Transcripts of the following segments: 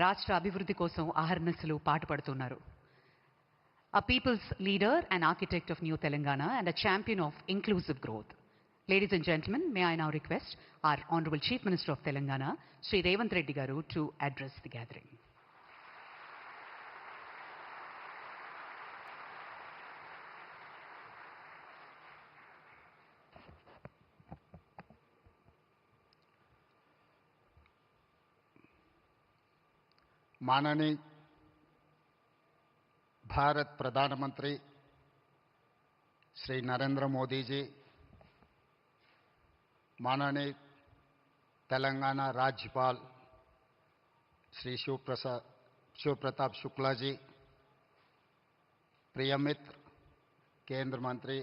రాష్ట్ర అభివృద్ధి కోసం అహర్నిశలు పాటుపడుతున్నారు. A people's leader and architect of New Telangana and a champion of inclusive growth. Ladies and gentlemen, may I now request our Honorable Chief Minister of Telangana, Sri Revanth Reddy Garu, to address the gathering. माननीय भारत प्रधानमंत्री श्री नरेंद्र मोदी जी, माननीय तेलंगाना राज्यपाल श्री शिव प्रताप शुक्ला जी, प्रिय मित्र केंद्र मंत्री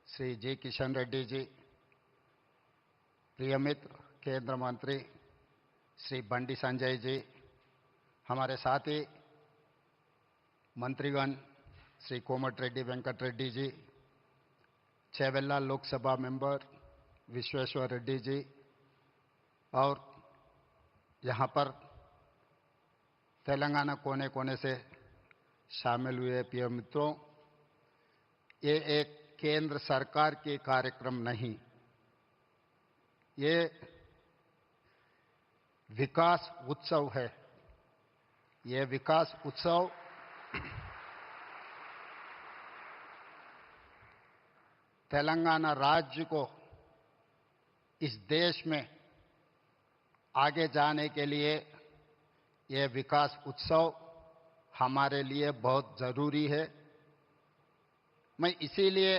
श्री जी किशन रेड्डी जी, प्रिय मित्र केंद्र मंत्री श्री बंडी संजय जी, हमारे साथी मंत्रीगण श्री कोमट रेड्डी वेंकट रेड्डी जी, चेवेल्ला लोकसभा मेंबर विश्वेश्वर रेड्डी जी और यहाँ पर तेलंगाना कोने कोने से शामिल हुए प्रिय मित्रों, ये एक केंद्र सरकार के कार्यक्रम नहीं, ये विकास उत्सव है। ये विकास उत्सव तेलंगाना राज्य को इस देश में आगे जाने के लिए ये विकास उत्सव हमारे लिए बहुत ज़रूरी है। मैं इसीलिए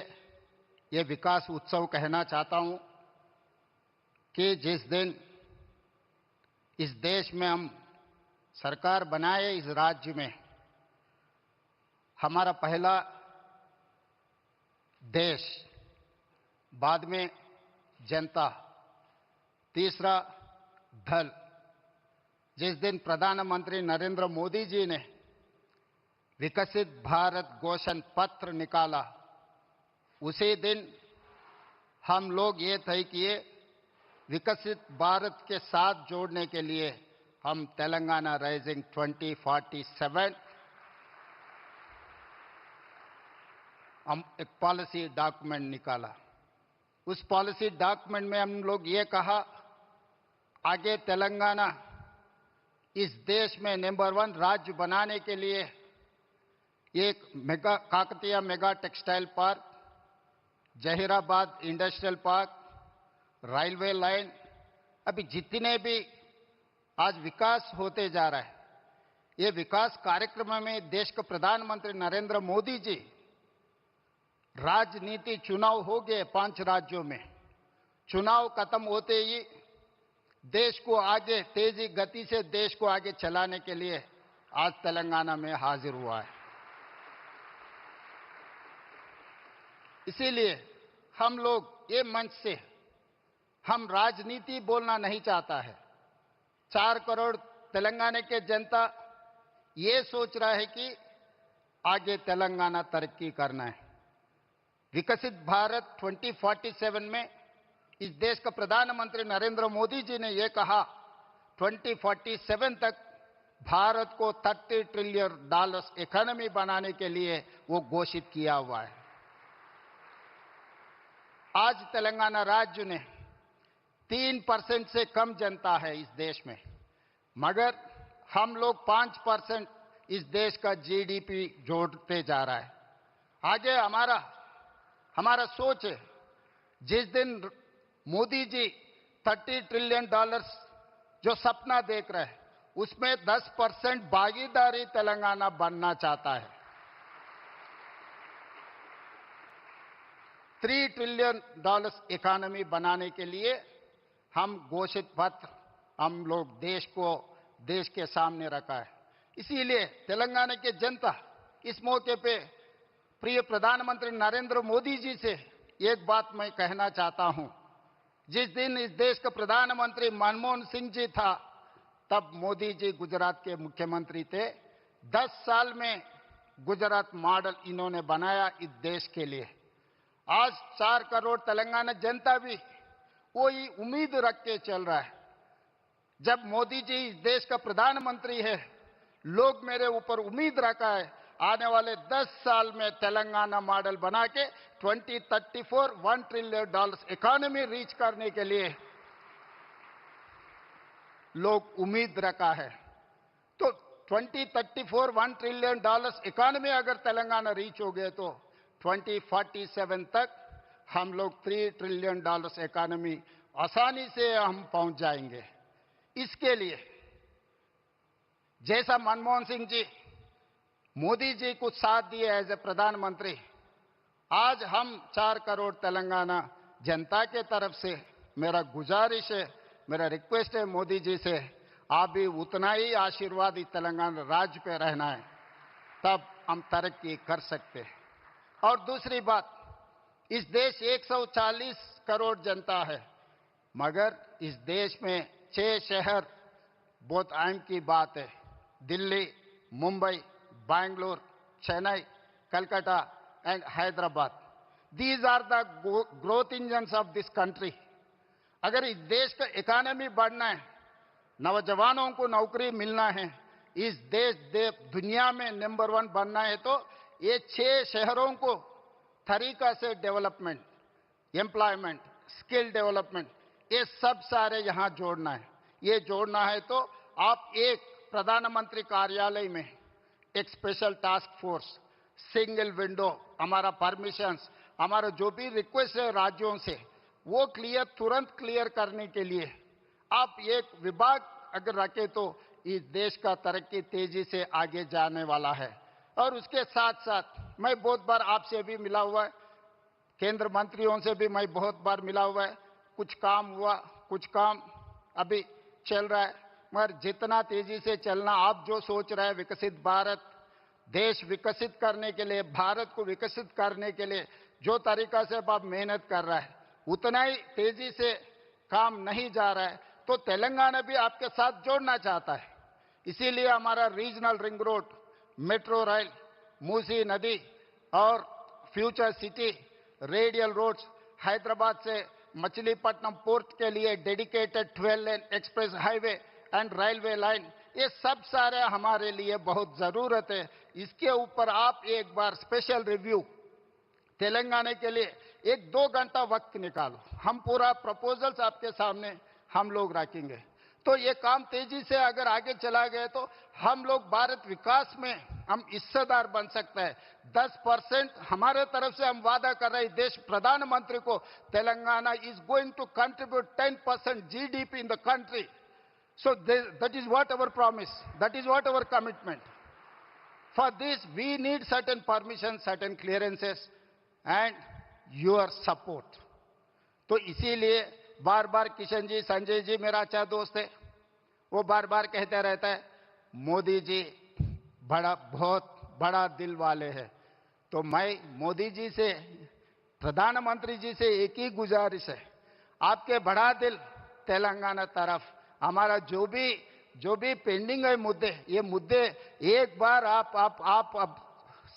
ये विकास उत्सव कहना चाहता हूँ कि जिस दिन इस देश में हम सरकार बनाए, इस राज्य में हमारा पहला देश, बाद में जनता, तीसरा दल, जिस दिन प्रधानमंत्री नरेंद्र मोदी जी ने विकसित भारत घोषण पत्र निकाला, उसी दिन हम लोग ये तय किए विकसित भारत के साथ जोड़ने के लिए हम तेलंगाना राइजिंग 2047 हम एक पॉलिसी डॉक्यूमेंट निकाला। उस पॉलिसी डॉक्यूमेंट में हम लोग ये कहा, आगे तेलंगाना इस देश में नंबर 1 राज्य बनाने के लिए एक Kakatiya mega textile park, Zaheerabad industrial park, railway line, अभी जितने भी आज विकास होते जा रहा है, ये विकास कार्यक्रम में देश के प्रधानमंत्री नरेंद्र मोदी जी, राजनीति चुनाव हो गए 5 राज्यों में, चुनाव खत्म होते ही देश को आगे तेजी गति से देश को आगे चलाने के लिए आज तेलंगाना में हाजिर हुआ है। इसीलिए हम लोग ये मंच से हम राजनीति बोलना नहीं चाहता है। 4 करोड़ तेलंगाना के जनता ये सोच रहा है कि आगे तेलंगाना तरक्की करना है। विकसित भारत 2047 में इस देश का प्रधानमंत्री नरेंद्र मोदी जी ने ये कहा 2047 तक भारत को $30 ट्रिलियन इकोनॉमी बनाने के लिए वो घोषित किया हुआ है। आज तेलंगाना राज्य ने 3% से कम जनता है इस देश में, मगर हम लोग 5% इस देश का जीडीपी जोड़ते जा रहा है। आगे हमारा सोच है, जिस दिन मोदी जी $30 ट्रिलियन जो सपना देख रहे हैं, उसमें 10% भागीदारी तेलंगाना बनना चाहता है। $3 ट्रिलियन इकोनॉमी बनाने के लिए हम घोषित पत्र हम लोग देश के सामने रखा है। इसीलिए तेलंगाना के जनता इस मौके पे प्रिय प्रधानमंत्री नरेंद्र मोदी जी से एक बात मैं कहना चाहता हूं। जिस दिन इस देश का प्रधानमंत्री मनमोहन सिंह जी था, तब मोदी जी गुजरात के मुख्यमंत्री थे। 10 साल में गुजरात मॉडल इन्होंने बनाया इस देश के लिए। आज 4 करोड़ तेलंगाना जनता भी वही उम्मीद रख के चल रहा है। जब मोदी जी इस देश का प्रधानमंत्री है, लोग मेरे ऊपर उम्मीद रखा है आने वाले 10 साल में तेलंगाना मॉडल बना के 2034 $1 ट्रिलियन इकोनॉमी रीच करने के लिए लोग उम्मीद रखा है। तो 2034 $1 ट्रिलियन इकोनॉमी अगर तेलंगाना रीच हो गए तो 2047 तक हम लोग $3 ट्रिलियन इकोनॉमी आसानी से हम पहुंच जाएंगे। इसके लिए जैसा मनमोहन सिंह जी मोदी जी को साथ दिए एज ए प्रधानमंत्री, आज हम 4 करोड़ तेलंगाना जनता के तरफ से मेरा गुजारिश है, मेरा रिक्वेस्ट है मोदी जी से, आप भी उतना ही आशीर्वाद इस तेलंगाना राज्य पे रहना है, तब हम तरक्की कर सकते हैं। और दूसरी बात, इस देश 140 करोड़ जनता है, मगर इस देश में 6 शहर बहुत अहम की बात है, Delhi, Mumbai, Bangalore, Chennai, Calcutta and Hyderabad. These are the growth engines of this country. अगर इस देश का इकोनॉमी बढ़ना है, नौजवानों को नौकरी मिलना है, इस देश दुनिया में नंबर 1 बनना है, तो ये 6 शहरों को तरीका से डेवलपमेंट, एम्प्लॉयमेंट, स्किल डेवलपमेंट, ये सब सारे यहाँ जोड़ना है। ये जोड़ना है तो आप एक प्रधानमंत्री कार्यालय में एक special task force, single window, हमारा परमिशंस, हमारा जो भी रिक्वेस्ट है राज्यों से, वो तुरंत क्लियर करने के लिए आप एक विभाग अगर रखें तो इस देश का तरक्की तेजी से आगे जाने वाला है। और उसके साथ साथ मैं बहुत बार आपसे भी मिला हुआ है, केंद्र मंत्रियों से भी मैं बहुत बार मिला हुआ है, कुछ काम हुआ, कुछ काम अभी चल रहा है, मगर जितना तेजी से चलना, आप जो सोच रहे हैं विकसित भारत, देश विकसित करने के लिए, भारत को विकसित करने के लिए जो तरीका से आप मेहनत कर रहा है, उतना ही तेजी से काम नहीं जा रहा है, तो तेलंगाना भी आपके साथ जोड़ना चाहता है। इसीलिए हमारा regional ring road, metro rail, Musi नदी और future city, radial roads, Hyderabad से मछलीपट्टनम पोर्ट के लिए dedicated 12 lane express highway and railway line, ये सब सारे हमारे लिए बहुत जरूरत है। इसके ऊपर आप एक बार स्पेशल रिव्यू तेलंगाना के लिए 1-2 घंटा वक्त निकालो, हम पूरा प्रपोजल्स आपके सामने हम लोग रखेंगे। तो ये काम तेजी से अगर आगे चला गया तो हम लोग भारत विकास में हम हिस्सेदार बन सकते हैं। 10% हमारे तरफ से हम वादा कर रहे हैं देश प्रधानमंत्री को, Telangana is going to contribute 10% GDP in the country. So that is what our promise, that is what our commitment. For this we need certain permissions, certain clearances and your support. तो इसीलिए बार बार किशन जी, संजय जी मेरा अच्छा दोस्त है, वो बार बार कहते रहता है मोदी जी बहुत बड़ा दिल वाले हैं। तो मैं मोदी जी से, प्रधानमंत्री जी से एक ही गुजारिश है, आपके बड़ा दिल तेलंगाना तरफ, हमारा जो भी पेंडिंग है मुद्दे, ये मुद्दे एक बार आप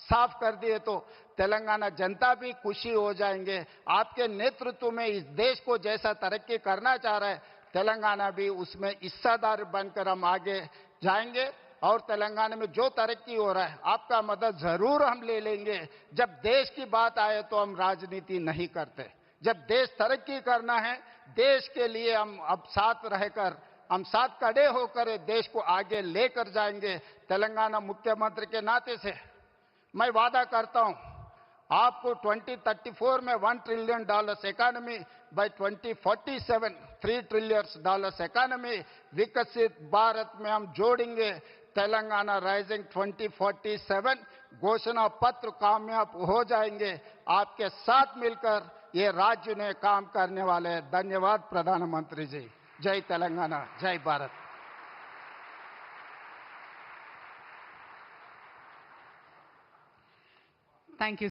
साफ कर दिए तो तेलंगाना जनता भी खुशी हो जाएंगे। आपके नेतृत्व में इस देश को जैसा तरक्की करना चाह रहा है, तेलंगाना भी उसमें हिस्सेदार बनकर हम आगे जाएंगे। और तेलंगाना में जो तरक्की हो रहा है, आपका मदद जरूर हम ले लेंगे। जब देश की बात आए तो हम राजनीति नहीं करते, जब देश तरक्की करना है, देश के लिए हम अब साथ रहकर, हम साथ खड़े होकर देश को आगे लेकर जाएंगे। तेलंगाना मुख्यमंत्री के नाते से मैं वादा करता हूं, आपको 2034 में $1 trillion economy, by 2047 $3 trillion economy, विकसित भारत में हम जोड़ेंगे। तेलंगाना राइजिंग 2047 घोषणा पत्र कामयाब हो जाएंगे। आपके साथ मिलकर ये राज्य ने काम करने वाले हैं। धन्यवाद प्रधानमंत्री जी। जय तेलंगाना, जय भारत। Thank you.